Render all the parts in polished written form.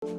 Polda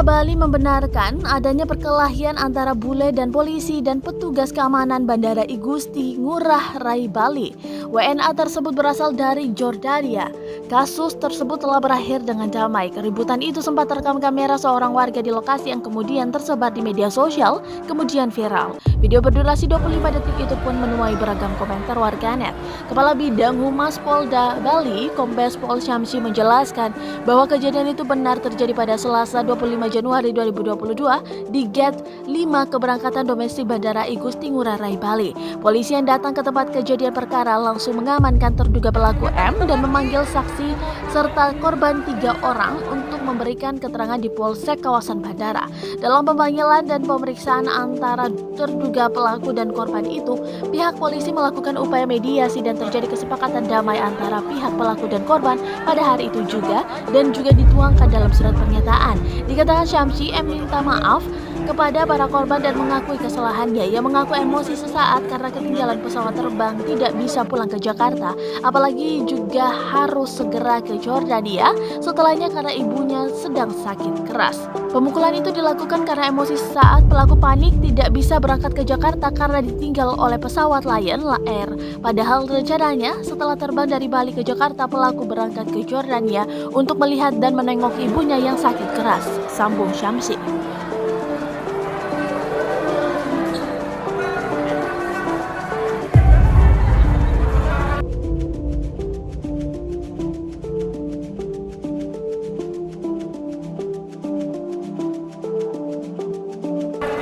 Bali membenarkan adanya perkelahian antara bule dan polisi dan petugas keamanan Bandara I Gusti Ngurah Rai Bali. WNA tersebut berasal dari Jordania. Kasus tersebut telah berakhir dengan damai. Keributan itu sempat terekam kamera seorang warga di lokasi yang kemudian tersebar di media sosial, kemudian viral. Video berdurasi 25 detik itu pun menuai beragam komentar warganet. Kepala Bidang Humas Polda Bali, Kombes Pol Syamsi menjelaskan bahwa kejadian itu benar terjadi pada Selasa 25 Januari 2022 di Gate 5 keberangkatan domestik Bandara I Gusti Ngurah Rai Bali. Polisi yang datang ke tempat kejadian perkara langsung mengamankan terduga pelaku M dan memanggil saksi serta korban 3 orang untuk memberikan keterangan di Polsek kawasan bandara. Dalam pemanggilan dan pemeriksaan antara terduga pelaku dan korban itu, pihak polisi melakukan upaya mediasi dan terjadi kesepakatan damai antara pihak pelaku dan korban pada hari itu juga dan juga dituangkan dalam surat pernyataan. Dikatakan Syamsi, M minta maaf kepada para korban dan mengakui kesalahannya. Ia mengaku emosi sesaat karena ketinggalan pesawat terbang tidak bisa pulang ke Jakarta, apalagi juga harus segera ke Jordania setelahnya karena ibunya sedang sakit keras. Pemukulan itu dilakukan karena emosi sesaat. Pelaku panik tidak bisa berangkat ke Jakarta karena ditinggal oleh pesawat Lion Air. Padahal rencananya setelah terbang dari Bali ke Jakarta, pelaku berangkat ke Jordania untuk melihat dan menengok ibunya yang sakit keras, sambung Syamsi.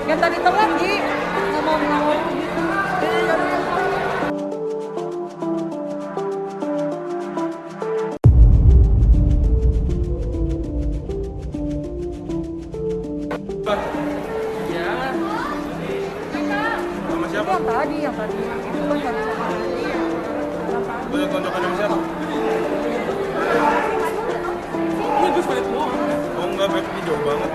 Yang tadi telat Ji, ngomong-ngomong gitu. Iya. Sama siapa? Yang tadi. Itu kan baru sama tadi. Banyak tonjokan sama siapa? Ini gue balik doang. Oh enggak, Beb, ini jauh banget.